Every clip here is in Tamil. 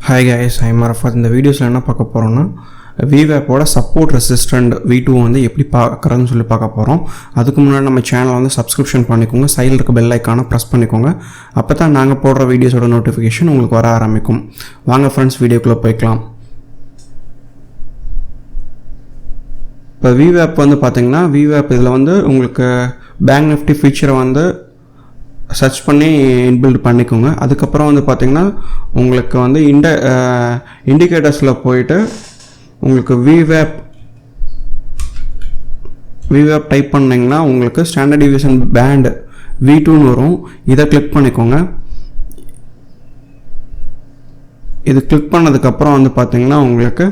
Hi guys, I'm Arafat. இந்த வீடியோஸில் என்ன பார்க்க போகிறோம்னா VWAPோட சப்போர்ட் ரெசிஸ்டண்ட் V2 வந்து எப்படி பார்க்குறதுன்னு சொல்லி பார்க்க போகிறோம். அதுக்கு முன்னாடி நம்ம சேனலை வந்து சப்ஸ்கிரிப்ஷன் பண்ணிக்கோங்க, சைடில் இருக்க பெல் ஐக்கானை ப்ரெஸ் பண்ணிக்கோங்க. அப்போ தான் நாங்கள் போடுற வீடியோஸோட நோட்டிஃபிகேஷன் உங்களுக்கு வர ஆரம்பிக்கும். வாங்க ஃப்ரெண்ட்ஸ், வீடியோக்குள்ளே போய்க்கலாம். இப்போ VWAP வந்து பார்த்திங்கன்னா VWAP இதில் வந்து உங்களுக்கு பேங்க் நிஃப்டி ஃபியூச்சரை வந்து சர்ச் பண்ணி இன்பில்ட் பண்ணிக்கோங்க. அதுக்கப்புறம் வந்து பார்த்திங்கன்னா உங்களுக்கு வந்து இண்டிகேட்டர்ஸில் போயிட்டு உங்களுக்கு VWAP டைப் பண்ணிங்கன்னா உங்களுக்கு ஸ்டாண்டர்ட் டிவியேஷன் பேண்ட் V2ன்னு வரும். இதை கிளிக் பண்ணிக்கோங்க. இது கிளிக் பண்ணதுக்கப்புறம் வந்து பார்த்திங்கன்னா உங்களுக்கு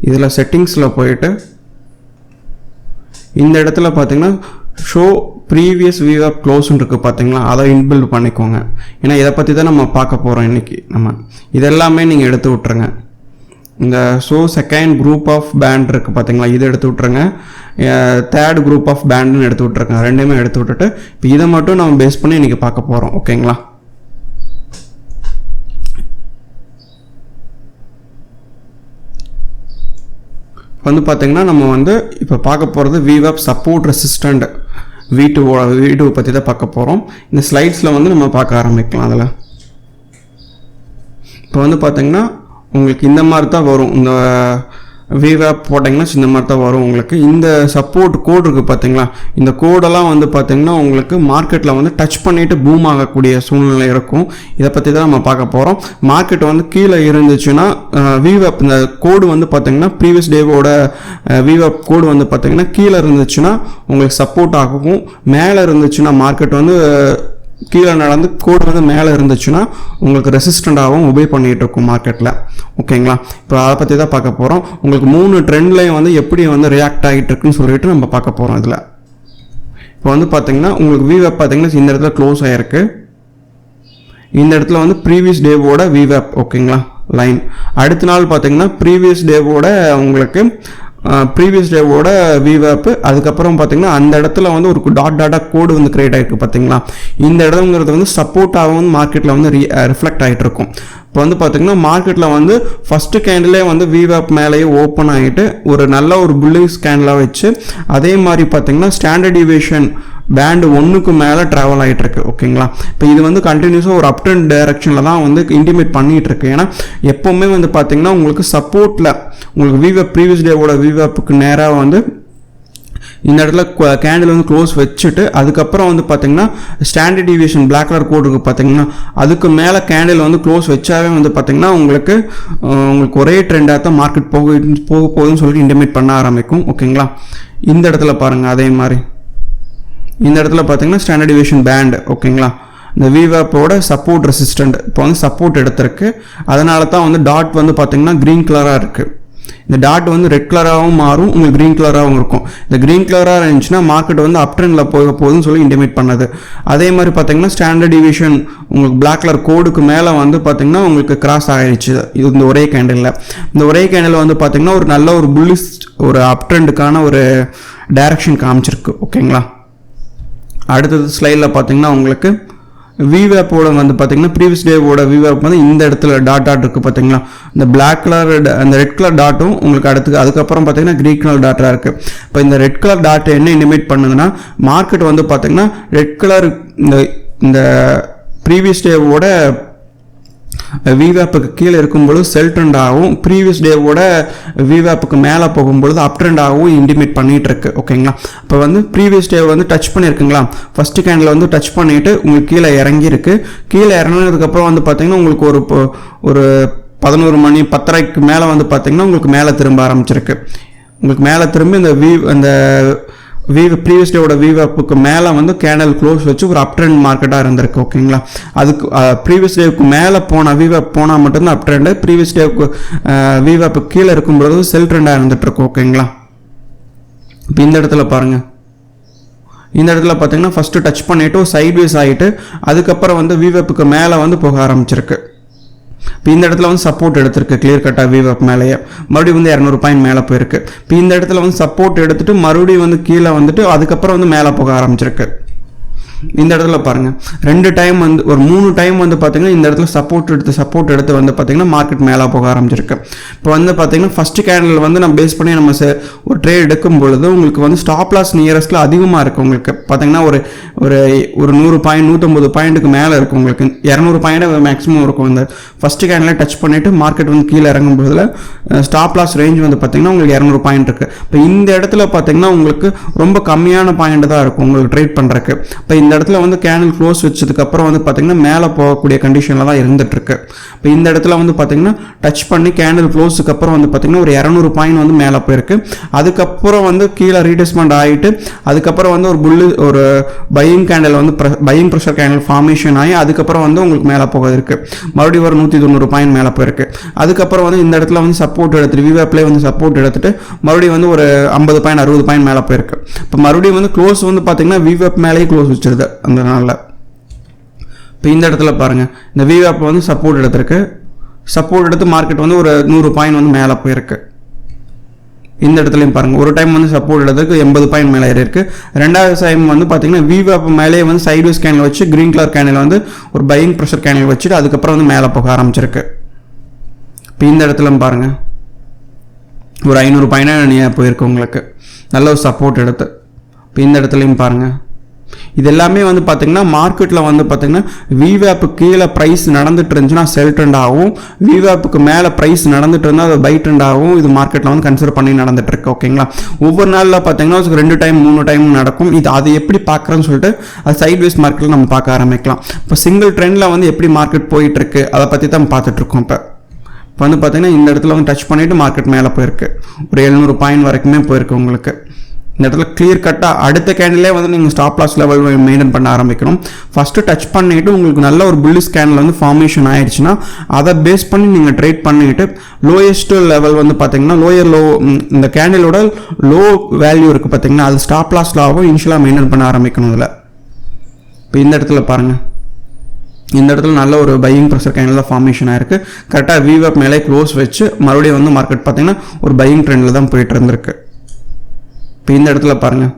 இதில் செட்டிங்ஸில் போயிட்டு இந்த இடத்துல பார்த்திங்கன்னா ஷோ ப்ரீவியஸ் VWAP க்ளோஸ்ன்னு இருக்குது பார்த்தீங்களா, அதை இன்பில்ட் பண்ணிக்கோங்க. ஏன்னா இதை பற்றி தான் நம்ம பார்க்க போகிறோம் இன்றைக்கி. நம்ம இதெல்லாமே நீங்கள் எடுத்து விட்ருங்க. இந்த show second group of band இருக்குது பார்த்தீங்களா, இதை எடுத்து விட்ருங்க. தேர்ட் குரூப் ஆஃப் பேண்டுன்னு எடுத்து விட்ருங்க. ரெண்டுமே எடுத்து விட்டுட்டு இப்போ இதை மட்டும் நம்ம பேஸ் பண்ணி இன்றைக்கி பார்க்க போகிறோம். ஓகேங்களா? வந்து பார்த்திங்கன்னா நம்ம வந்து இப்போ பார்க்க போகிறது VWAP சப்போர்ட் ரெசிஸ்டண்ட் V2 பற்றி தான் பார்க்க போகிறோம். இந்த ஸ்லைட்ஸில் வந்து நம்ம பார்க்க ஆரம்பிக்கலாம். அதில் இப்போ வந்து பார்த்திங்கன்னா உங்களுக்கு இந்த மாதிரி தான் வரும். இந்த VWAP போட்டிங்கன்னா இந்த மாதிரி தான் வரும். உங்களுக்கு இந்த சப்போர்ட் கோட் இருக்குது பார்த்தீங்களா, இந்த கோடெல்லாம் வந்து பார்த்திங்கன்னா உங்களுக்கு மார்க்கெட்டில் வந்து டச் பண்ணிவிட்டு பூம் ஆகக்கூடிய சூழ்நிலை இருக்கும். இதை பற்றி தான் நம்ம பார்க்க போகிறோம். மார்க்கெட் வந்து கீழே இருந்துச்சுன்னா VWAP இந்த கோடு வந்து பார்த்திங்கன்னா ப்ரீவியஸ் டேவோட VWAP கோடு வந்து பார்த்திங்கன்னா கீழே இருந்துச்சுன்னா உங்களுக்கு சப்போர்ட் ஆகும். மேலே இருந்துச்சுன்னா மார்க்கெட் வந்து கீழே நடந்து கோடு வந்து மேலே இருந்துச்சுன்னா உங்களுக்கு ரெசிஸ்டண்ட்டாகவும் ஒபே பண்ணிகிட்டு இருக்கும் மார்க்கெட்டில். ஓகேங்களா? இப்போ அதை பற்றி தான் பார்க்க போகிறோம். உங்களுக்கு 3 ட்ரெண்ட்லையும் வந்து எப்படி வந்து ரியாக்ட் ஆகிட்டு இருக்குன்னு சொல்லிட்டு நம்ம பார்க்க போகிறோம். இதில் இப்போ வந்து பார்த்திங்கன்னா உங்களுக்கு VWAP பார்த்திங்கன்னா இந்த இடத்துல க்ளோஸ் ஆகிருக்கு. இந்த இடத்துல வந்து ப்ரீவியஸ் டேவோட VWAP. ஓகேங்களா? லைன் அடுத்த நாள் பார்த்திங்கன்னா ப்ரீவியஸ் டேவோட உங்களுக்கு ப்ரீவியஸ் டேவோட VWAP. அதுக்கப்புறம் பார்த்திங்கன்னா அந்த இடத்துல வந்து ஒரு டாட்டாக கோடு வந்து கிரியேட் ஆகிருக்கு பார்த்தீங்களா. இந்த இடங்கிறது வந்து சப்போர்ட்டாகவும் வந்து மார்க்கெட்டில் வந்து ரிஃப்ளெக்ட் ஆகிட்டு இருக்கும். இப்போ வந்து பார்த்திங்கன்னா மார்க்கெட்டில் வந்து ஃபஸ்ட்டு கேண்டிலே வந்து VWAP மேலேயே ஓப்பன் ஆகிட்டு ஒரு நல்ல ஒரு புல்லிங் கேண்டிலாக வச்சு அதே மாதிரி பார்த்திங்கன்னா ஸ்டாண்டர்ட் டிவியேஷன் பேண்டு 1க்கு மேலே ட்ராவல் ஆகிட்டு இருக்கு. ஓகேங்களா? இப்போ இது வந்து கண்டினியூஸாக ஒரு அப் ட்ரெண்ட் டைரக்ஷனில் தான் வந்து இன்டிமேட் பண்ணிகிட்டு இருக்கு. ஏன்னா எப்போவுமே வந்து பார்த்திங்கன்னா உங்களுக்கு சப்போர்ட்டில் உங்களுக்கு VWAP ப்ரீவியஸ் டேவோட VWAPக்கு நேராக வந்து இந்த இடத்துல கேண்டில் வந்து க்ளோஸ் வச்சுட்டு அதுக்கப்புறம் வந்து பார்த்திங்கன்னா ஸ்டாண்டர்ட் டிவியேஷன் பிளாக் கலர் கோடு இருக்குது பார்த்திங்கன்னா அதுக்கு மேலே கேண்டில் வந்து க்ளோஸ் வச்சாவே வந்து பார்த்திங்கன்னா உங்களுக்கு ஒரே ட்ரெண்டாக தான் மார்க்கெட் போக போகுதுன்னு சொல்லிட்டு இன்டிமேட் பண்ண ஆரம்பிக்கும். ஓகேங்களா? இந்த இடத்துல பாருங்கள் அதே மாதிரி இந்த இடத்துல பார்த்திங்கன்னா ஸ்டாண்டர்ட் டிவியேஷன் பேண்ட். ஓகேங்களா? இந்த VWAPோட சப்போர்ட் ரெசிஸ்டண்ட் இப்போ வந்து சப்போர்ட் எடுத்திருக்கு. அதனால தான் வந்து டாட் வந்து பார்த்திங்கன்னா க்ரீன் கலராக இருக்குது. இந்த டாட் வந்து ரெட் கலராகவும் மாறும், உங்களுக்கு க்ரீன் கலராகவும் இருக்கும். இந்த க்ரீன் கலராக இருந்துச்சுன்னா மார்க்கெட் வந்து அப் ட்ரெண்டில் போக போகுதுன்னு சொல்லி இன்டிமேட் பண்ணது. அதே மாதிரி பார்த்தீங்கன்னா ஸ்டாண்டர்ட் டிவியேஷன் உங்களுக்கு பிளாக் கலர் கோடுக்கு மேலே வந்து பார்த்தீங்கன்னா உங்களுக்கு கிராஸ் ஆகிடுச்சு. இது இந்த ஒரே கேண்டில். இந்த ஒரே கேண்டில் வந்து பார்த்தீங்கன்னா ஒரு நல்ல ஒரு புல்லிஷ் ஒரு அப் ட்ரெண்டுக்கான ஒரு டைரக்ஷன் காமிச்சிருக்கு. ஓகேங்களா? அடுத்தது ஸ்லைடில் பார்த்தீங்கன்னா உங்களுக்கு VWAPோட வந்து பார்த்திங்கன்னா ப்ரீவியஸ் டேவோட VWAP வந்து இந்த இடத்துல டாட் இருக்குது பார்த்தீங்களா. இந்த பிளாக் கலர் அந்த ரெட் கலர் டாட்டும் உங்களுக்கு அதுக்கப்புறம் பார்த்திங்கன்னா க்ரீன் கலர் டாட்டாக இருக்குது. இப்போ இந்த ரெட் கலர் டாட் என்ன இனிமேட் பண்ணுதுன்னா மார்க்கெட் வந்து பார்த்திங்கன்னா ரெட் கலர் இந்த ப்ரீவியஸ் டேவோட VWAPக்கு கீழே இருக்கும்பொழுது செல் ட்ரெண்டாகவும் ப்ரீவியஸ் டேவோட VWAPக்கு மேலே போகும்பொழுது அப் ட்ரெண்டாகவும் இன்டிமேட் பண்ணிகிட்டு இருக்கு. ஓகேங்களா? இப்போ வந்து ப்ரீவியஸ் டே வந்து டச் பண்ணியிருக்குங்களா, ஃபஸ்ட்டு கேண்டில் வந்து டச் பண்ணிவிட்டு உங்களுக்கு கீழே இறங்கியிருக்கு. கீழே இறங்கினதுக்கப்புறம் வந்து பார்த்திங்கன்னா உங்களுக்கு ஒரு 11 மணி 10:30க்கு மேலே வந்து பார்த்திங்கன்னா உங்களுக்கு மேலே திரும்ப ஆரம்பிச்சிருக்கு. உங்களுக்கு மேலே திரும்பி இந்த ப்ரீவியஸ் டேவோட VWAPக்கு மேலே வந்து கேண்டில் க்ளோஸ் வச்சு ஒரு அப் ட்ரெண்ட் மார்க்கெட்டாக இருந்திருக்கு. ஓகேங்களா? அதுக்கு ப்ரீவியஸ் டேவுக்கு மேலே VWAP போனால் மட்டும்தான் அப் ட்ரெண்டு. ப்ரீவியஸ் டேவுக்கு VWAP கீழே இருக்கும்பொழுது செல் ட்ரெண்டாக இருந்துகிட்ருக்கு. ஓகேங்களா? இப்போ இந்த இடத்துல பாருங்கள், இந்த இடத்துல பார்த்தீங்கன்னா ஃபஸ்ட்டு டச் பண்ணிவிட்டு சைட்வேஸ் ஆகிட்டு அதுக்கப்புறம் வந்து VWAPக்கு மேலே வந்து போக ஆரம்பிச்சிருக்கு. இப்போ இந்த இடத்துல வந்து சப்போர்ட் எடுத்திருக்கு கிளியர் கட்டாக VWAP மேலேயே. மறுபடியும் வந்து 200 பாயிண்ட் மேலே போயிருக்கு. இப்போ இந்த இடத்துல வந்து சப்போர்ட் எடுத்துகிட்டு மறுபடியும் வந்து கீழே வந்துட்டு அதுக்கப்புறம் வந்து மேலே போக ஆரம்பிச்சிருக்கு. இந்த இடத்துல பாருங்கள் 2 டைம் வந்து ஒரு 3 டைம் வந்து பார்த்தீங்கன்னா இந்த இடத்துல சப்போர்ட் எடுத்து வந்து பார்த்தீங்கன்னா மார்க்கெட் மேலே போக ஆரம்பிச்சிருக்கு. இப்போ வந்து பார்த்தீங்கன்னா ஃபஸ்ட்டு கேண்டில் வந்து நம்ம பேஸ் பண்ணி நம்ம ஒரு ட்ரேட் எடுக்கும் பொழுது உங்களுக்கு வந்து ஸ்டாப் லாஸ் நியரஸ்ட்டில் அதிகமாக இருக்குது. உங்களுக்கு பார்த்தீங்கன்னா ஒரு 100 பாயிண்ட் 150 பாயிண்ட்டுக்கு மேலே இருக்கும். உங்களுக்கு 200 பாயிண்ட் மேக்ஸிமம் இருக்கும். இந்த ஃபஸ்ட்டு கேண்டில் டச் பண்ணிவிட்டு மார்க்கெட் வந்து கீழே இறங்கும் பொழுதுல ஸ்டாப் லாஸ் ரேஞ்ச் வந்து பார்த்தீங்கன்னா உங்களுக்கு 200 பாயிண்ட் இருக்குது. இப்போ இந்த இடத்துல பார்த்தீங்கன்னா உங்களுக்கு ரொம்ப கம்மியான பாயிண்ட் தான் இருக்கும் உங்களுக்கு ட்ரேட் பண்ணுறக்கு. இப்போ இந்த இடத்துல வந்து கேண்டில் க்ளோஸ் வச்சதுக்கப்புறம் வந்து பார்த்தீங்கன்னா மேலே போகக்கூடிய கண்டிஷனில் தான் இருந்துகிட்ருக்கு. இப்போ இந்த இடத்துல வந்து பார்த்தீங்கன்னா டச் பண்ணி கேண்டில் க்ளோஸுக்கு அப்புறம் வந்து பார்த்தீங்கன்னா ஒரு 200 பாயிண்ட் வந்து மேலே போயிருக்கு. அதுக்கப்புறம் வந்து கீழே ரீடெஸ்ட்மெண்ட் ஆகிட்டு அதுக்கப்புறம் வந்து ஒரு பையிங் கேண்டில் வந்து பையிங் ப்ரெஷர் கேண்டில் ஃபார்மேஷன் ஆகி அதுக்கப்புறம் வந்து உங்களுக்கு மேலே போக இருக்குது. மறுபடியும் ஒரு 190 பாயிண்ட் மேலே போயிருக்கு. அதுக்கப்புறம் வந்து இந்த இடத்துல வந்து சப்போர்ட் எடுத்துட்டு VWAPலே வந்து சப்போர்ட் எடுத்துட்டு மறுபடியும் வந்து ஒரு 50 பாயிண்ட் 60 பாயிண்ட் மேலே போயிருக்கு. இப்போ மறுபடியும் வந்து க்ளோஸ் வந்து பார்த்தீங்கன்னா VWAP மேலேயே க்ளோஸ் வச்சிருது அந்த நாளில். இப்போ இந்த இடத்துல பாருங்கள் இந்த VWAP வந்து சப்போர்ட் எடுத்து மார்க்கெட் வந்து ஒரு 100 பாயிண்ட் வந்து மேலே போயிருக்கு. இந்த இடத்துலையும் பாருங்கள் ஒரு டைம் வந்து சப்போர்ட் எடுத்துக்கு 80 பாயிண்ட் மேலே ஏறிருக்கு. ரெண்டாவது டைம் வந்து பார்த்தீங்கன்னா VWAP மேலே வந்து சைட்வேஸ் கேண்டில் வச்சு கிரீன் கலர் கேண்டில் வந்து ஒரு பையிங் ப்ரெஷர் கேண்டில் வச்சுட்டு அதுக்கப்புறம் வந்து மேலே போக ஆரம்பிச்சிருக்கு. இப்போ இந்த இடத்துல பாருங்கள் ஒரு 500 பாயிண்ட் போயிருக்கு உங்களுக்கு நல்ல ஒரு சப்போர்ட் எடுத்து. இப்போ இந்த இடத்துலையும் பாருங்கள் இது எல்லாமே வந்து பார்த்தீங்கன்னா மார்க்கெட்டில் வந்து பார்த்தீங்கன்னா VWAP கீழே ப்ரைஸ் நடந்துட்டு இருந்துச்சுன்னா செல் ட்ரெண்ட் ஆகும், VWAPக்கு மேலே ப்ரைஸ் நடந்துட்டு இருந்தால் அது பை ட்ரெண்ட் ஆகும். இது மார்க்கெட்டில் வந்து கன்சிடர் பண்ணி நடந்துட்டு இருக்கு. ஓகேங்களா, ஒவ்வொரு நாளில் பார்த்தீங்கன்னா 2 டைம் 3 டைம் நடக்கும். இது அதை எப்படி பார்க்குறேன்னு சொல்லிட்டு அது சைட்வேஸ் மார்க்கெட்டில் நம்ம பார்க்க ஆரம்பிக்கலாம். இப்போ சிங்கிள் ட்ரெண்டில் வந்து எப்படி மார்க்கெட் போயிட்டு இருக்கு அதை பற்றி தான் பார்த்துட்டு இருக்கோம். இப்போ வந்து பார்த்தீங்கன்னா இந்த இடத்துல வந்து டச் பண்ணிவிட்டு மார்க்கெட் மேலே போயிருக்கு. ஒரு 700 பாயிண்ட் வரைக்குமே போயிருக்கு உங்களுக்கு. இந்த இடத்துல கிளியர் கட்டாக அடுத்த கேண்டிலே வந்து நீங்கள் ஸ்டாப் லாஸ் லெவல் மெயின்டைன் பண்ண ஆரம்பிக்கணும். ஃபஸ்ட்டு டச் பண்ணிவிட்டு உங்களுக்கு நல்ல ஒரு புல்லிஷ் கேண்டில் வந்து ஃபார்மேஷன் ஆயிடுச்சுன்னா அதை பேஸ் பண்ணி நீங்கள் ட்ரேட் பண்ணிவிட்டு லோயஸ்ட் லெவல் வந்து பார்த்தீங்கன்னா லோ இந்த கேண்டிலோட லோ வேல்யூ இருக்குது பார்த்தீங்கன்னா அது ஸ்டாப் லாஸ் லாவும் இனிஷியலாக மெயின்டைன் பண்ண ஆரம்பிக்கணும். இதில் இப்போ இந்த இடத்துல பாருங்கள் இந்த இடத்துல நல்ல ஒரு பையிங் ப்ரெஷர் கேண்டில் ஃபார்மேஷன் ஆயிருக்கு. கரெக்டாக VWAP மேலே க்ளோஸ் வச்சு மறுபடியும் வந்து மார்க்கெட் பார்த்தீங்கன்னா ஒரு பையிங் ட்ரெண்டில் தான் போயிட்டு இருந்திருக்கு. இப்போ இந்த இடத்துல பாருங்கள்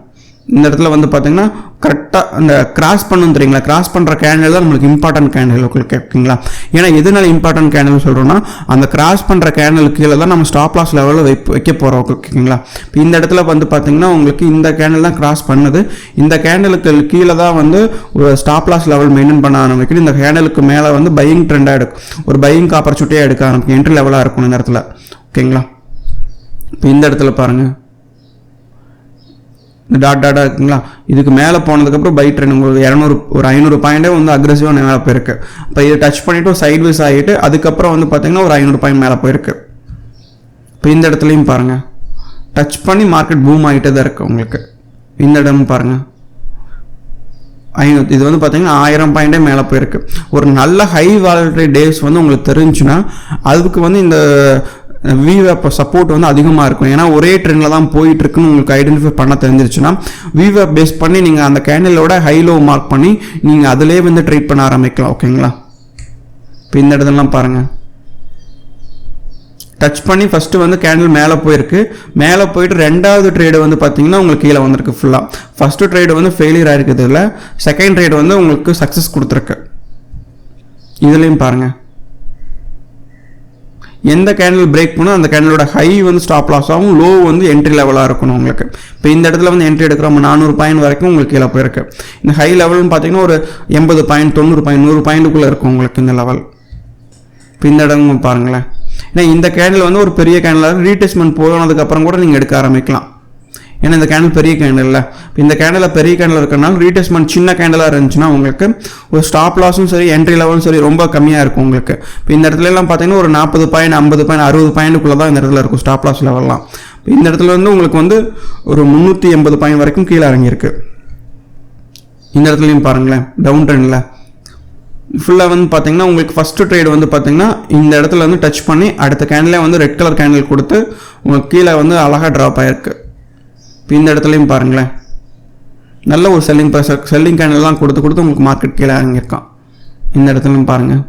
இந்த இடத்துல வந்து பார்த்தீங்கன்னா கரெக்டாக அந்த கிராஸ் பண்ணணும் தெரியுங்களா, கிராஸ் பண்ணுற கேண்டில் தான் நம்மளுக்கு இம்பார்ட்டன்ட் கேண்டில் உங்களுக்கு. ஓகேங்களா, ஏன்னா எதனால இம்பார்ட்டன்ட் கேண்டில் சொல்கிறோன்னா அந்த கிராஸ் பண்ணுற கேண்டில் கீழே தான் நம்ம ஸ்டாப் லாஸ் லெவலில் வைக்க போகிறோம். ஓகேங்களா, இப்போ இந்த இடத்துல வந்து பார்த்தீங்கன்னா உங்களுக்கு இந்த கேண்டில் தான் கிராஸ் பண்ணுது. இந்த கேண்டிலுக்கு கீழே தான் வந்து ஒரு ஸ்டாப் லாஸ் லெவல் மெயின்டைன் பண்ண ஆரம்பிக்கணும். இந்த கேண்டிலுக்கு மேலே வந்து பையிங் ட்ரெண்டாக எடுக்கும், ஒரு பையிங் ஆப்பர்ச்சுனிட்டியாக எடுக்க ஆரம்பிக்கும், என்ட்ரி லெவலாக இருக்கும் இந்த இடத்துல. ஓகேங்களா, இப்போ இந்த இடத்துல பாருங்கள் இந்த டாட்டாக இருக்குங்களா, இதுக்கு மேலே போனதுக்கப்புறம் பை ட்ரெண்ட் உங்களுக்கு ஒரு 500 பாயிண்டே வந்து அக்ரெசிவாக மேலே போயிருக்கு. இப்போ இதை டச் பண்ணிவிட்டு சைட்வேஸ் ஆகிட்டு அதுக்கப்புறம் வந்து பார்த்தீங்கன்னா ஒரு 500 பாயிண்ட் மேலே போயிருக்கு. இப்போ இந்த இடத்துலையும் பாருங்கள் டச் பண்ணி மார்க்கெட் பூம் ஆகிட்டே தான் இருக்குது உங்களுக்கு. இந்த இடம் பாருங்கள் இது வந்து பார்த்தீங்கன்னா 1000 பாயிண்டே மேலே போயிருக்கு. ஒரு நல்ல ஹை வாலட்டிலிட்டி டேஸ் வந்து உங்களுக்கு தெரிஞ்சுன்னா அதுக்கு வந்து இந்த VWAP சப்போர்ட் வந்து அதிகமாக இருக்கும். ஏன்னா ஒரே ட்ரெண்டில் தான் போயிட்டு இருக்குன்னு உங்களுக்கு ஐடென்டிஃபை பண்ண தெரிஞ்சிருச்சுன்னா VWAP பேஸ் பண்ணி நீங்கள் அந்த கேண்டிலோட ஹை லோ மார்க் பண்ணி நீங்கள் அதிலே வந்து ட்ரேட் பண்ண ஆரம்பிக்கலாம். ஓகேங்களா, இப்போ இந்த இடத்துலலாம் பாருங்கள் டச் பண்ணி ஃபஸ்ட்டு வந்து கேண்டில் மேலே போயிருக்கு. மேலே போயிட்டு ரெண்டாவது ட்ரேடு வந்து பார்த்தீங்கன்னா உங்களுக்கு கீழே வந்திருக்கு ஃபுல்லாக. ஃபஸ்ட்டு ட்ரேடு வந்து ஃபெயிலியர் ஆகிருக்குது, இல்லை செகண்ட் ட்ரேடு வந்து உங்களுக்கு சக்ஸஸ் கொடுத்துருக்கு. இதுலேயும் பாருங்கள் எந்த கேண்டில் பிரேக் பண்ணால் அந்த கேண்டிலோட ஹை வந்து ஸ்டாப் லாஸ் ஆகும், லோ வந்து என்ட்ரி லெவலாக இருக்கணும் உங்களுக்கு. இப்போ இந்த இடத்துல வந்து என்ட்ரி எடுக்கிறோம் 400 பாயிண்ட் வரைக்கும் உங்களுக்கு கீழே போயிருக்கு. இந்த ஹை லெவல்னு பார்த்தீங்கன்னா ஒரு 80 பாயிண்ட் 90 பாயிண்ட் 100 பாயிண்ட்டுக்குள்ளே இருக்கும் உங்களுக்கு இந்த லெவல். இப்போ இந்த இடம் பாருங்களேன், ஏன்னா இந்த கேண்டில் வந்து ஒரு பெரிய கேண்டில் ரீடெஸ்ட்மெண்ட் போனதுக்கப்புறம் கூட நீங்கள் எடுக்க ஆரம்பிக்கலாம். ஏன்னா இந்த கேண்டில் பெரிய கேண்டில் இல்லை. இந்த கேண்டில் பெரிய கேண்டில் இருக்கிறனால ரீடெஸ்ட்மெண்ட் சின்ன கேண்டிலாக இருந்துச்சுன்னா உங்களுக்கு ஒரு ஸ்டாப் லாஸும் சரி என்ட்ரி லெவலும் சரி ரொம்ப கம்மியாக இருக்கும் உங்களுக்கு. இப்போ இந்த இடத்துல எல்லாம் பார்த்தீங்கன்னா ஒரு 40 பாயிண்ட் 50 பாயிண்ட் 60 பாயிண்ட்டுக்குள்ளே தான் இந்த இடத்துல இருக்கும் ஸ்டாப் லாஸ் லெவல்லாம். இந்த இடத்துல வந்து உங்களுக்கு வந்து ஒரு 380 பாயிண்ட் வரைக்கும் கீழே இறங்கியிருக்கு. இந்த இடத்துலையும் பாருங்களேன் டவுன் ட்ரெண்டில் ஃபுல்லாக வந்து பார்த்தீங்கன்னா உங்களுக்கு ஃபஸ்ட்டு ட்ரேடு வந்து பார்த்தீங்கன்னா இந்த இடத்துல வந்து டச் பண்ணி அடுத்த கேண்டிலே வந்து ரெட் கலர் கேண்டில் கொடுத்து உங்களுக்கு கீழே வந்து அழகாக ட்ராப் ஆகிருக்கு. இப்போ இந்த இடத்துலையும் பாருங்களேன் நல்ல ஒரு செல்லிங் கேண்டில்லாம் கொடுத்து உங்களுக்கு மார்க்கெட் கீழே இறங்கியிருக்கான். இந்த இடத்துலையும் பாருங்கள்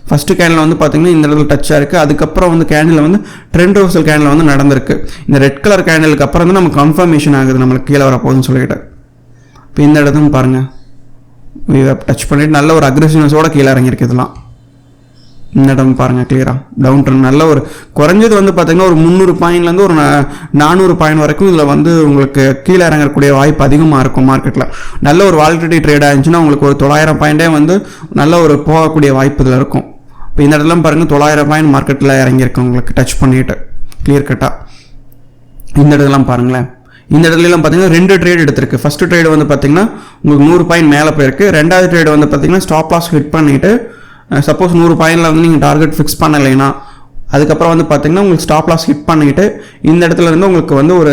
ஃபஸ்ட்டு கேண்டில் வந்து பார்த்தீங்கன்னா இந்த இடத்துல டச்சாக இருக்குது. அதுக்கப்புறம் வந்து கேண்டில் வந்து ட்ரெண்ட் ரிவர்சல் கேண்டில் வந்து நடந்திருக்கு. இந்த ரெட் கலர் கேண்டிலுக்கு அப்புறம் வந்து நமக்கு கன்ஃபர்மேஷன் ஆகுது நம்மளுக்கு கீழே வரப்போகுதுன்னு சொல்லிட்டு. இப்போ இந்த இடத்துலையும் பாருங்கள் VWAP டச் பண்ணிட்டு நல்ல ஒரு அக்ரெசிவ்னஸோட கீழே இறங்கியிருக்கு. இதெல்லாம் இந்த இடம் பாருங்கள் கிளியராக டவுன் ட்ரெண்ட் நல்ல ஒரு குறைஞ்சது வந்து பார்த்தீங்கன்னா ஒரு 300 பாயிண்ட்லேருந்து ஒரு 400 பாயிண்ட் வரைக்கும் இதில் வந்து உங்களுக்கு கீழே இறங்கக்கூடிய வாய்ப்பு அதிகமாக இருக்கும். மார்க்கெட்டில் நல்ல ஒரு வாலிடிட்டி ட்ரேட் ஆயிருந்துச்சுன்னா உங்களுக்கு ஒரு 900 பாயிண்டே வந்து நல்ல ஒரு போகக்கூடிய வாய்ப்பு இதில் இருக்கும். இப்போ இந்த இடத்துல பாருங்கள் 900 பாயிண்ட் மார்க்கெட்டில் இறங்கியிருக்கு உங்களுக்கு டச் பண்ணிட்டு கிளியர் கட்டாக. இந்த இடத்துலாம் பாருங்களேன், இந்த இடத்துலலாம் பார்த்தீங்கன்னா 2 ட்ரேட் எடுத்திருக்கு. ஃபஸ்ட்டு ட்ரேடு வந்து பார்த்தீங்கன்னா உங்களுக்கு 100 பாயிண்ட் மேலே போயிருக்கு. ரெண்டாவது ட்ரேடு வந்து பார்த்தீங்கன்னா ஸ்டாப் லாஸ் ஹிட் பண்ணிவிட்டு சப்போஸ் 100 பாயிண்டில் வந்து நீங்கள் டார்கெட் ஃபிக்ஸ் பண்ணலைன்னா அதுக்கப்புறம் வந்து பார்த்தீங்கன்னா உங்களுக்கு ஸ்டாப் லாஸ் ஹிட் பண்ணிவிட்டு இந்த இடத்துல இருந்து உங்களுக்கு வந்து ஒரு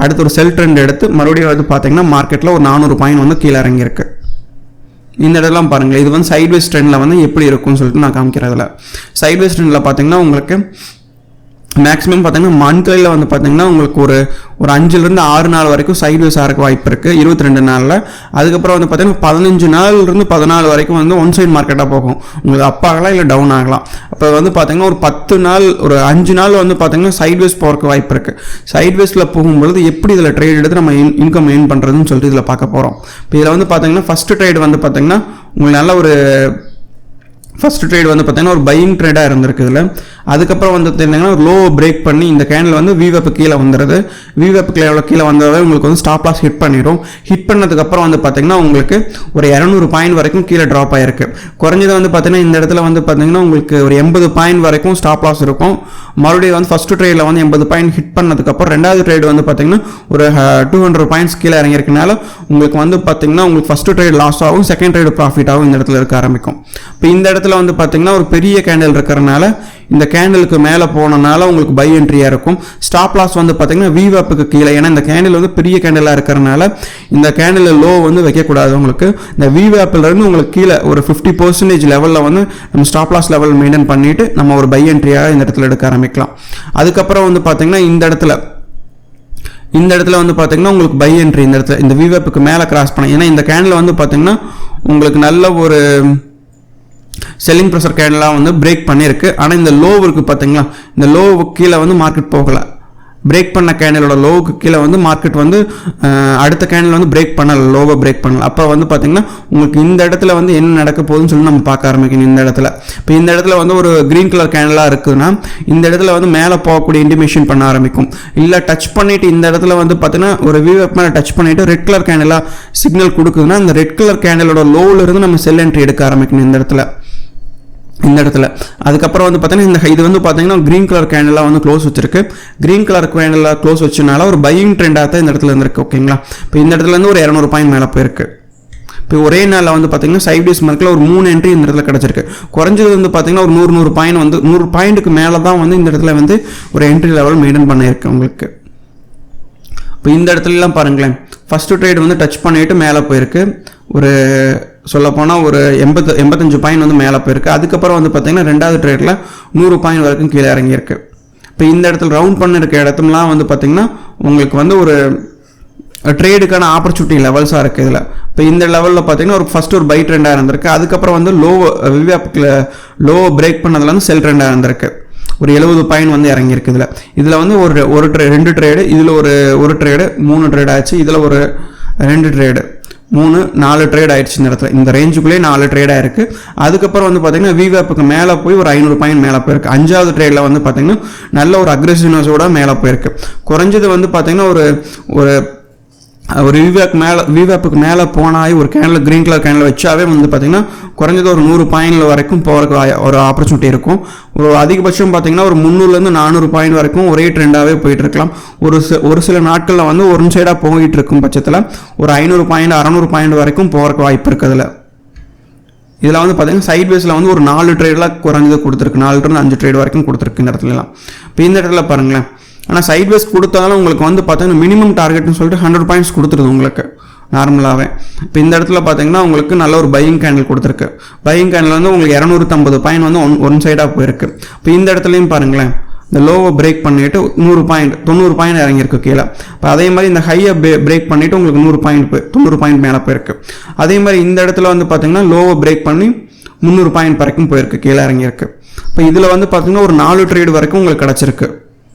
அடுத்த ஒரு செல் ட்ரெண்ட் எடுத்து மறுபடியும் வந்து பார்த்தீங்கன்னா மார்க்கெட்டில் ஒரு 400 பாயிண்ட் வந்து கீழே இறங்கியிருக்கு. இந்த இடம்லாம் பாருங்கள், இது வந்து சைட்வேஸ் ட்ரெண்டில் வந்து எப்படி இருக்கும்னு சொல்லிட்டு நான் காமிக்கிறதில்ல. சைட்வேஸ் ட்ரெண்டில் பார்த்தீங்கன்னா உங்களுக்கு மேக்ஸிமம் பார்த்தீங்கன்னா மந்த்லியில் வந்து பார்த்தீங்கன்னா உங்களுக்கு ஒரு 5லேருந்து 6 நாள் வரைக்கும் சைட்வேஸ் ஆகிறக்கு வாய்ப்பு இருக்குது 22 நாளில். அதுக்கப்புறம் வந்து பார்த்தீங்கன்னா 15 நாள்லேருந்து 14 வரைக்கும் வந்து ஒன் சைட் மார்க்கெட்டாக போகும். உங்களுக்கு அப் ஆகலாம் இல்லை டவுன் ஆகலாம். அப்போ வந்து பார்த்தீங்கன்னா ஒரு 10 நாள் ஒரு 5 நாள் வந்து பார்த்தீங்கன்னா சைட்வேஸ் போகிறக்கு வாய்ப்பு இருக்குது. சைட்வேஸில் போகும்பொழுது எப்படி இதில் ட்ரேட் எடுத்து நம்ம இன்கம் ஏர்ன் பண்ணுறதுன்னு சொல்லிட்டு இதில் பார்க்க போகிறோம். இப்போ இதில் வந்து பார்த்தீங்கன்னா ஃபஸ்ட்டு ட்ரேட் வந்து பார்த்தீங்கன்னா உங்களுக்கு நல்ல ஒரு ஃபஸ்ட்டு ட்ரேட் வந்து பார்த்தீங்கன்னா ஒரு பையிங் ட்ரேடாக இருந்திருக்கு இதில். அதுக்கப்புறம் வந்து பார்த்தீங்கன்னா ஒரு லோ பிரேக் பண்ணி இந்த கேண்டில் வந்து VWAP கீழே வந்துடுது. VWAP கீழே வந்ததாவே உங்களுக்கு வந்து ஸ்டாப் லாஸ் ஹிட் பண்ணிடும். ஹிட் பண்ணதுக்கப்புறம் வந்து பார்த்தீங்கன்னா உங்களுக்கு ஒரு 200 பாயிண்ட் வரைக்கும் கீழே ட்ராப் ஆகிருக்கு. குறைஞ்சது வந்து பார்த்தீங்கன்னா இந்த இடத்துல வந்து பார்த்தீங்கன்னா உங்களுக்கு ஒரு 80 பாயிண்ட் வரைக்கும் ஸ்டாப் லாஸ் இருக்கும். மறுபடியும் வந்து ஃபஸ்ட்டு ட்ரேடில் வந்து 80 பாயிண்ட் ஹிட் பண்ணதுக்கப்புறம் ரெண்டாவது ட்ரேட் வந்து பார்த்தீங்கன்னா ஒரு 200 பாயிண்ட்ஸ் கீழே இறங்கியிருக்கனால உங்களுக்கு வந்து பார்த்தீங்கன்னா உங்களுக்கு ஃபஸ்ட்டு ட்ரேட் லாஸ் ஆகும், செகண்ட் ட்ரேட் ப்ராஃபிட் ஆகும் இந்த இடத்துல இருக்க ஆரம்பிக்கும். இப்போ இந்த இடத்துல வந்து பார்த்தீங்கன்னா ஒரு பெரிய கேண்டில் இருக்கிறனால இந்த கேண்டிலுக்கு மேலே போனனால உங்களுக்கு பை என்ட்ரியாக இருக்கும். ஸ்டாப் லாஸ் வந்து பார்த்தீங்கன்னா VWAPக்கு கீழே, ஏன்னா இந்த கேண்டில் வந்து பெரிய கேண்டிலாக இருக்கிறனால இந்த கேண்டில் லோ வந்து வைக்கக்கூடாது. உங்களுக்கு இந்த VWAPலேருந்து உங்களுக்கு கீழே ஒரு 50% லெவலில் வந்து நம்ம ஸ்டாப் லாஸ் லெவல் மெயின்டைன் பண்ணிவிட்டு நம்ம ஒரு பை என்ட்ரியாக இந்த இடத்துல எடுக்க ஆரம்பிக்கலாம். அதுக்கப்புறம் வந்து பார்த்தீங்கன்னா இந்த இடத்துல வந்து பார்த்தீங்கன்னா உங்களுக்கு பை என்ட்ரி இந்த இடத்துல இந்த VWAPக்கு மேலே கிராஸ் பண்ண, ஏன்னா இந்த கேண்டில் வந்து பார்த்தீங்கன்னா உங்களுக்கு நல்ல ஒரு செல்லிங் ப்ரெஷர் கேண்டலாக வந்து பிரேக் பண்ணியிருக்கு. ஆனால் இந்த லோவுக்கு பார்த்தீங்களா, இந்த லோவுக்கு கீழே வந்து மார்க்கெட் போகலை. பிரேக் பண்ண கேண்டலோட லோவுக்கு கீழே வந்து மார்க்கெட் வந்து அடுத்த கேண்டில் வந்து பிரேக் பண்ணலை, லோவை பிரேக் பண்ணலை. அப்போ வந்து பார்த்தீங்கன்னா உங்களுக்கு இந்த இடத்துல வந்து என்ன நடக்க போகுதுன்னு சொல்லி நம்ம பார்க்க ஆரம்பிக்கணும். இந்த இடத்துல இப்போ இந்த இடத்துல வந்து ஒரு க்ரீன் கலர் கேண்டலாக இருக்குதுன்னா இந்த இடத்துல வந்து மேலே போகக்கூடிய இன்டிமேஷன் பண்ண ஆரம்பிக்கும். இல்லை டச் பண்ணிவிட்டு இந்த இடத்துல வந்து பார்த்தீங்கன்னா ஒரு VWAP மேலே டச் பண்ணிவிட்டு ரெட் கலர் கேண்டலாக சிக்னல் கொடுக்குதுன்னா அந்த ரெட் கலர் கேண்டலோட லோவிலிருந்து நம்ம செல் என்ட்ரி எடுக்க ஆரம்பிக்கணும் இந்த இடத்துல. அதுக்கப்புறம் வந்து பார்த்தீங்கன்னா இது வந்து பார்த்தீங்கன்னா க்ரீன் கலர் கேண்டலாக வந்து க்ளோஸ் வச்சிருக்கு. க்ரீன் கலர் கேண்டலாக க்ளோஸ் வச்சனால ஒரு பையிங் ட்ரெண்டாக தான் இந்த இடத்துல இருந்திருக்கு. ஓகேங்களா, இப்போ இந்த இடத்துல இருந்து ஒரு 200 பாயிண்ட் மேலே போயிருக்கு. இப்போ ஒரே நாளில் வந்து பார்த்தீங்கன்னா சைட்வேஸ் மார்க்கில் ஒரு 3 என்ட்ரி இந்த இடத்துல கிடச்சிருக்கு. குறைஞ்சது வந்து பார்த்தீங்கன்னா ஒரு 100 பாயிண்ட் வந்து 100 பாயிண்ட்டுக்கு மேலே தான் வந்து இந்த இடத்துல வந்து ஒரு என்ட்ரி லெவல் மெயின்டைன் பண்ணியிருக்கு உங்களுக்கு. இப்போ இந்த இடத்துலலாம் பாருங்களேன், ஃபஸ்ட்டு ட்ரேட் வந்து டச் பண்ணிவிட்டு மேலே போயிருக்கு. ஒரு சொல்லப்போனால் ஒரு 85 பாயிண்ட் வந்து மேலே போயிருக்கு. அதுக்கப்புறம் வந்து பார்த்தீங்கன்னா ரெண்டாவது ட்ரேடில் 100 பாயிண்ட் வரைக்கும் கீழே இறங்கியிருக்கு. இப்போ இந்த இடத்துல ரவுண்ட் பண்ணிருக்க இடத்துலாம் வந்து பார்த்தீங்கன்னா உங்களுக்கு வந்து ஒரு ட்ரேடுக்கான ஆப்பர்ச்சுனிட்டி லெவல்ஸாக இருக்குது இதில். இப்போ இந்த லெவலில் பார்த்தீங்கன்னா ஒரு ஃபஸ்ட்டு ஒரு பை ட்ரெண்டாக இருந்திருக்கு. அதுக்கப்புறம் வந்து லோ பிரேக் பண்ணதில் வந்து செல் ட்ரெண்டாக இருந்திருக்கு. ஒரு 70 பாயிண்ட் வந்து இறங்கியிருக்கு இதில் வந்து ஒரு 2 ட்ரேடு, இதில் ஒரு ட்ரேடு, 3 ட்ரேடு ஆச்சு. இதில் ஒரு 2 ட்ரேடு, 4 ட்ரேட் ஆயிடுச்சு இந்த இடத்துல. இந்த ரேஞ்சுக்குள்ளே 4 ட்ரேடாக இருக்குது. அதுக்கப்புறம் வந்து பார்த்தீங்கன்னா VWAPக்கு மேலே போய் ஒரு 500 பாயிண்ட் மேலே போயிருக்கு. 5வது ட்ரேடில் வந்து பார்த்தீங்கன்னா நல்ல ஒரு அக்ரெசிவ்னஸோட மேலே போயிருக்கு. குறைஞ்சது வந்து பார்த்தீங்கன்னா ஒரு VWAPக்கு மேலே போனாய் ஒரு கேண்டில் க்ரீன் கலர் கேண்டில் வச்சாவே வந்து பார்த்தீங்கன்னா குறைஞ்சது ஒரு 100 பாயிண்ட் வரைக்கும் போகிறதுக்கு ஒரு ஆப்பர்ச்சுனிட்டி இருக்கும். ஒரு அதிகபட்சம் பார்த்தீங்கன்னா ஒரு 300லேருந்து 400 பாயிண்ட் வரைக்கும் ஒரே ட்ரெண்டாகவே போயிட்டு இருக்கலாம். ஒரு சில நாட்களில் வந்து ஒரு சைடாக போயிட்டு இருக்கும் பட்சத்தில் ஒரு 500 பாயிண்ட் 600 பாயிண்ட் வரைக்கும் போகிறதுக்கு வாய்ப்பு இருக்குது. இதில் வந்து பார்த்தீங்கன்னா சைட்வேஸில் வந்து ஒரு 4 ட்ரேடெலாம் குறைஞ்சது கொடுத்துருக்கு, 4லேருந்து 5 ட்ரேட் வரைக்கும் கொடுத்துருக்கு இந்த இடத்துலலாம். இப்போ இந்த இடத்துல பாருங்களேன், ஆனால் சைட்வேஸ் கொடுத்தாலும் உங்களுக்கு வந்து பார்த்தீங்கன்னா மினிமம் டார்கெட்னு சொல்லிட்டு 100 பாயிண்ட்ஸ் கொடுத்துருது உங்களுக்கு நார்மலாகவே. இப்போ இந்த இடத்துல பார்த்தீங்கன்னா உங்களுக்கு நல்ல ஒரு பையிங் கேண்டில் கொடுத்துருக்கு. பையிங் கேண்டில் வந்து உங்களுக்கு 250 பாயிண்ட் வந்து ஒன் சைடாக போயிருக்கு. இப்போ இந்த இடத்துலையும் பாருங்களேன், இந்த லோவை பிரேக் பண்ணிவிட்டு 100 பாயிண்ட் 90 பாயிண்ட் இறங்கியிருக்கு கீழே. இப்போ அதே மாதிரி இந்த ஹையை பிரேக் பண்ணிவிட்டு உங்களுக்கு 90 பாயிண்ட் மேலே போயிருக்கு. அதே மாதிரி இந்த இடத்துல வந்து பார்த்தீங்கன்னா லோவை பிரேக் பண்ணி 300 பாயிண்ட் வரைக்கும் போயிருக்கு, கீழே இறங்கியிருக்கு. இப்போ இதில் வந்து பார்த்தீங்கன்னா ஒரு 4 ட்ரேடு வரைக்கும் உங்களுக்கு கிடச்சிருக்கு.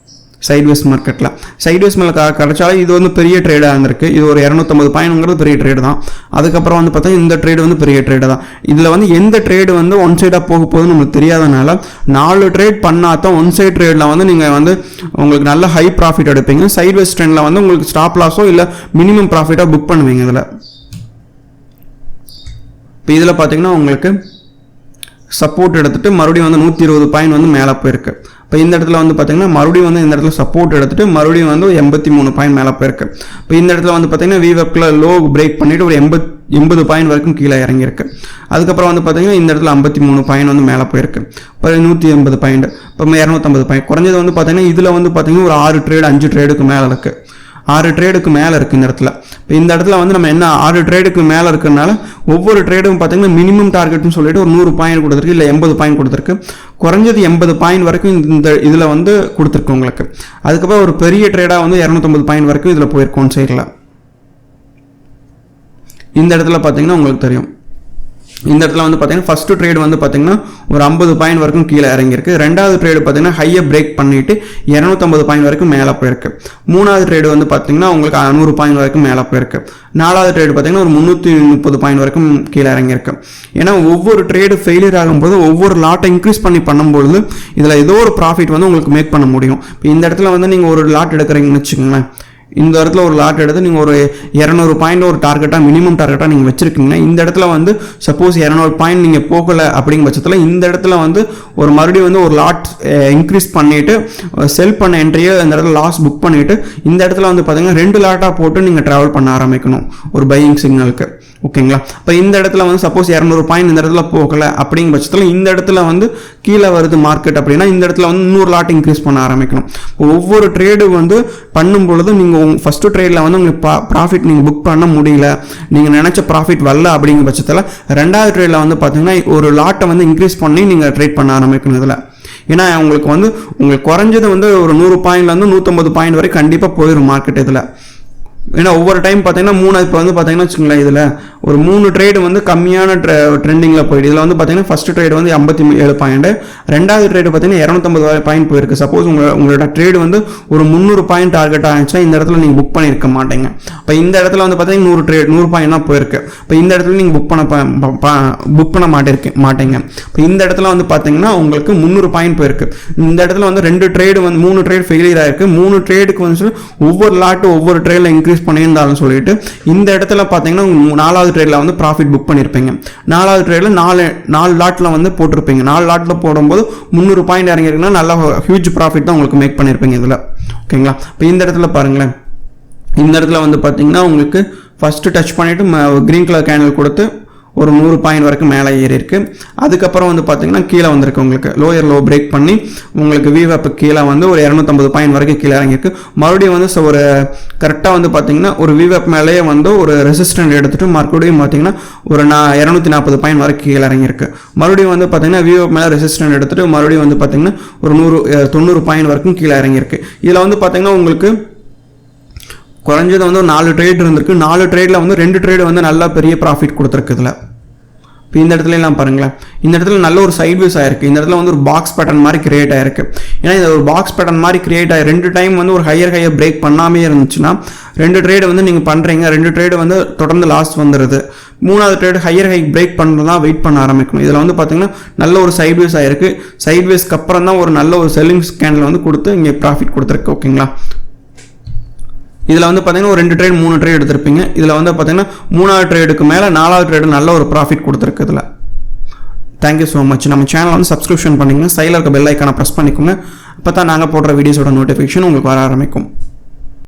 சைட்வேஸ் மார்க்கெட்டில் சைட்வேஸ் மேலே கிடச்சாலும் இது வந்து பெரிய ட்ரேடாக இருந்திருக்கு. இது ஒரு 250 பாயிண்ட்ங்கிறது பெரிய ட்ரேடு தான். அதுக்கப்புறம் வந்து பார்த்தீங்கன்னா இந்த ட்ரேடு வந்து பெரிய ட்ரேடு தான். இதில் வந்து எந்த ட்ரேடு வந்து ஒன் சைடாக போக போகுதுன்னு நம்மளுக்கு தெரியாதனால 4 ட்ரேட் பண்ணால் தான் ஒன் சைட் ட்ரேடில் வந்து நீங்கள் வந்து உங்களுக்கு நல்ல ஹை ப்ராஃபிட் எடுப்பீங்க. சைட்வேஸ் ட்ரெண்டில் வந்து உங்களுக்கு ஸ்டாப் லாஸோ இல்லை மினிமம் ப்ராஃபிட்டாக புக் பண்ணுவீங்க. இதில் இப்போ இதில் பார்த்தீங்கன்னா உங்களுக்கு சப்போர்ட் எடுத்துகிட்டு மறுபடியும் வந்து 120 பாயிண்ட் வந்து மேலே போயிருக்கு. இப்போ இந்த இடத்துல வந்து பார்த்தீங்கன்னா மறுபடியும் வந்து இந்த இடத்துல சப்போர்ட் எடுத்துகிட்டு மறுபடியும் வந்து 83 பாயிண்ட் மேலே போயிருக்கு. இப்போ இந்த இடத்துல வந்து பார்த்தீங்கன்னா VWAPல லோ பிரேக் பண்ணிவிட்டு ஒரு 80 பாயிண்ட் வரைக்கும் கீழே இறங்கியிருக்கு. அதுக்கப்புறம் வந்து பார்த்தீங்கன்னா இந்த இடத்துல 53 பாயிண்ட் வந்து மேலே போயிருக்கு. இப்போ 180 பாயிண்ட், இப்போ 250 பாயிண்ட் குறைஞ்சது வந்து பார்த்தீங்கன்னா இதில் வந்து பார்த்தீங்கன்னா ஒரு 6 ட்ரேடு 5 ட்ரேடுக்கு மேலே இருக்குது. 6 ட்ரேடுக்கு மேலே இருக்குது இந்த இடத்துல. இப்போ இந்த இடத்துல வந்து நம்ம என்ன 6 ட்ரேடுக்கு மேலே இருக்கிறதுனால ஒவ்வொரு ட்ரேடும் பார்த்தீங்கன்னா மினிமம் டார்கெட்னு சொல்லிட்டு ஒரு 100 பாயிண்ட் கொடுத்துருக்கு, இல்லை 80 பாயிண்ட் கொடுத்துருக்கு. குறைஞ்சது 80 பாயிண்ட் வரைக்கும் இந்த இதில் வந்து கொடுத்துருக்கு உங்களுக்கு. அதுக்கப்புறம் ஒரு பெரிய ட்ரேடாக வந்து 250 பாயிண்ட் வரைக்கும் இதில் போயிருக்கோம் சைடில். இந்த இடத்துல பார்த்தீங்கன்னா உங்களுக்கு தெரியும். இந்த இடத்துல வந்து பார்த்தீங்கன்னா ஃபஸ்ட்டு ட்ரேடு வந்து பார்த்தீங்கன்னா ஒரு 50 பாயிண்ட் வரைக்கும் கீழே இறங்கியிருக்கு. ரெண்டாவது ட்ரேடு பார்த்தீங்கன்னா ஹையை பிரேக் பண்ணிவிட்டு 250 பாயிண்ட் வரைக்கும் மேலே போயிருக்கு. மூணாவது ட்ரேடு வந்து பார்த்தீங்கன்னா உங்களுக்கு 100 பாயிண்ட் வரைக்கும் மேலே போயிருக்கு. நாலாவது ட்ரேடு பார்த்தீங்கன்னா ஒரு 330 பாயிண்ட் வரைக்கும் கீழே இறங்கியிருக்கு. ஏன்னா ஒவ்வொரு ட்ரேடு ஃபெயிலியர் ஆகும்போது ஒவ்வொரு லாட்டை இன்க்ரீஸ் பண்ணி பண்ணும்பொழுது இதில் ஏதோ ஒரு ப்ராஃபிட் வந்து உங்களுக்கு மேக் பண்ண முடியும். இப்போ இந்த இடத்துல வந்து நீங்கள் ஒரு லாட் எடுக்கிறீங்கன்னு வச்சுக்கோங்களேன். இந்த இடத்துல ஒரு லாட் எடுத்து நீங்கள் ஒரு 200 பாயிண்ட் ஒரு டார்கெட்டாக மினிமம் டார்கெட்டாக நீங்கள் வச்சுருக்கீங்கன்னா இந்த இடத்துல வந்து சப்போஸ் 200 பாயிண்ட் நீங்கள் போகலை அப்படிங்கிற பட்சத்தில் இந்த இடத்துல வந்து ஒரு மறுபடியும் வந்து ஒரு லாட் இன்க்ரீஸ் பண்ணிவிட்டு செல் பண்ண என்ட்ரியை இந்த இடத்துல லாஸ் புக் பண்ணிவிட்டு இந்த இடத்துல வந்து பார்த்தீங்கன்னா 2 லாட்டாக போட்டு நீங்கள் ட்ராவல் பண்ண ஆரம்பிக்கணும் ஒரு பையிங் சிக்னலுக்கு. ஓகேங்களா? இப்போ இந்த இடத்துல வந்து சப்போஸ் 200 பாயிண்ட் இந்த இடத்துல போகலை அப்படிங்கிற பட்சத்தில் இந்த இடத்துல வந்து கீழே வருது மார்க்கெட் அப்படின்னா இந்த இடத்துல வந்து 100 லாட் இன்க்ரீஸ் பண்ண ஆரம்பிக்கணும். ஒவ்வொரு ட்ரேடு வந்து பண்ணும் பொழுது நீங்கள் ஃபஸ்ட்டு ட்ரேடில் வந்து உங்களுக்கு ப்ராஃபிட் நீங்கள் புக் பண்ண முடியல, நீங்கள் நினச்ச ப்ராஃபிட் வரல அப்படிங்கிற பட்சத்தில் ரெண்டாவது ட்ரேடில் வந்து பார்த்தீங்கன்னா ஒரு லாட்டை வந்து இன்க்ரீஸ் பண்ணி நீங்கள் ட்ரேட் பண்ண ஆரம்பிக்கணும் இதில். ஏன்னா உங்களுக்கு குறைஞ்சது வந்து ஒரு 100 பாயிண்ட்லேருந்து 150 பாயிண்ட் வரை கண்டிப்பாக போயிடும் மார்க்கெட் இதில். ஏன்னா ஒவ்வொரு டைம் பார்த்தீங்கன்னா இப்போ வந்து பார்த்தீங்கன்னா வச்சுங்களேன் இதில் ஒரு 3 ட்ரேடு வந்து கம்மியான ட்ரெண்டிங்கில் போயிடுது. இதில் வந்து பார்த்தீங்கன்னா ஃபஸ்ட்டு ட்ரேடு வந்து 57 பாயிண்ட், ரெண்டாவது ட்ரேடு பார்த்தீங்கன்னா 250 பாயிண்ட் போயிருக்கு. சப்போஸ் உங்களோட ட்ரேடு வந்து ஒரு 300 பாயிண்ட் டார்கெட் ஆகிடுச்சா இந்த இடத்துல நீங்கள் புக் பண்ணியிருக்க மாட்டீங்க. இப்போ இந்த இடத்துல வந்து பார்த்தீங்கன்னா 100 பாயிண்ட் தான் போயிருக்கு. இப்போ இந்த இடத்துல நீங்கள் புக் பண்ண மாட்டீங்க. இப்போ இந்த இடத்துல வந்து பார்த்தீங்கன்னா உங்களுக்கு 300 பாயிண்ட் போயிருக்கு. இந்த இடத்துல வந்து 2 ட்ரேடு வந்து 3 ட்ரேட் ஃபெயிலியர் ஆயிருக்கு. 3 ட்ரேடுக்கு வந்து ஒவ்வொரு லாட்டு ஒவ்வொரு ட்ரேடில் இன்க்ரீஸ் பண்ணியிருந்தாலும் சொல்லிட்டு இந்த இடத்துல பார்த்தீங்கன்னா 4வது ட்ரேடில் வந்து ப்ராஃபிட் புக் பண்ணியிருப்பீங்க. 4வது ட்ரேடில் 4 லாட்டில் வந்து போட்டிருப்பீங்க. 4 லாட்டில் போடும்போது 300 பாயிண்ட் இறங்கிருக்குன்னா நல்ல ஹியூஜ் ப்ராஃபிட் தான் உங்களுக்கு மேக் பண்ணியிருப்பீங்க இதில். ஓகேங்களா? இப்போ இந்த இடத்துல பாருங்களேன். இந்த இடத்துல வந்து பார்த்தீங்கன்னா உங்களுக்கு ஃபஸ்ட்டு டச் பண்ணிவிட்டு க்ரீன் கலர் கேண்டில் கொடுத்து ஒரு 100 பாயிண்ட் வரைக்கும் மேலே ஏறி இருக்குது. அதுக்கப்புறம் வந்து பார்த்தீங்கன்னா கீழே வந்திருக்கு. உங்களுக்கு லோ பிரேக் பண்ணி உங்களுக்கு VWAP கீழே வந்து ஒரு 250 பாயிண்ட் வரைக்கும் கீழே இறங்கியிருக்கு. மறுபடியும் வந்து ஒரு கரெக்டாக வந்து பார்த்தீங்கன்னா ஒரு VWAP மேலேயே வந்து ஒரு ரெசிஸ்டன்ட் எடுத்துகிட்டு மறுபடியும் பார்த்தீங்கன்னா ஒரு 240 பாயிண்ட் வரைக்கும் கீழே இறங்கியிருக்கு. மறுபடியும் வந்து பார்த்தீங்கன்னா VWAP மேலே ரெசிஸ்டன்ட் எடுத்துகிட்டு மறுபடியும் வந்து பார்த்தீங்கன்னா ஒரு 90 பாயிண்ட் வரைக்கும் கீழே இறங்கியிருக்கு. இதில் வந்து பார்த்தீங்கன்னா உங்களுக்கு குறைஞ்சது வந்து 4 ட்ரேட் இருந்திருக்கு. 4 ட்ரேடில் வந்து 2 ட்ரேடு வந்து நல்லா பெரிய ப்ராஃபிட் கொடுத்துருக்கு இதில். இப்போ இந்த இடத்துல எல்லாம் பாருங்களேன். இந்த இடத்துல நல்ல ஒரு சைட்வேஸ் ஆயிருக்கு. இந்த இடத்துல வந்து ஒரு பாக்ஸ் பேட்டர்ன் மாதிரி கிரியேட் ஆயிருக்கு. ஏன்னா இந்த ஒரு பாக்ஸ் பேட்டர்ன் மாதிரி கிரியேட் ஆகி 2 டைம் வந்து ஒரு ஹையர் பிரேக் பண்ணாமே இருந்துச்சுன்னா 2 ட்ரேடு வந்து நீங்கள் பண்ணுறீங்க, 2 ட்ரேடு வந்து தொடர்ந்து லாஸ் வந்துடுது. 3வது ட்ரேடு ஹையர் பிரேக் பண்ணுறதா வெயிட் பண்ண ஆரம்பிக்கணும். இதில் வந்து பார்த்தீங்கன்னா நல்ல ஒரு சைட்வேஸ் ஆயிருக்கு. சைட்வேஸ்க்கு அப்புறம் தான் ஒரு நல்ல ஒரு செல்லிங் ஸ்கேனில் வந்து கொடுத்து இங்கே ப்ராஃபிட் கொடுத்துருக்கு. ஓகேங்களா? இதில் வந்து பார்த்தீங்கன்னா ஒரு 2 ட்ரேட் 3 ட்ரேட் எடுத்திருப்பீங்க. இதில் வந்து பார்த்தீங்கன்னா 3வது ட்ரேடுக்கு மேலே 4வது ட்ரேடு நல்ல ஒரு ப்ராஃபிட் கொடுத்துருக்கு இதில். Thank you so much. நம்ம சேனல் வந்து சப்ஸ்கிரிப்ஷன் பண்ணிங்கன்னா சைடில் இருக்க பெல் ஐக்கானை ப்ரெஸ் பண்ணிக்கோங்க. அப்போ தான் நாங்கள் போடுற வீடியோஸோட நோட்டிஃபிகேஷன் உங்களுக்கு வர ஆரம்பிக்கும்.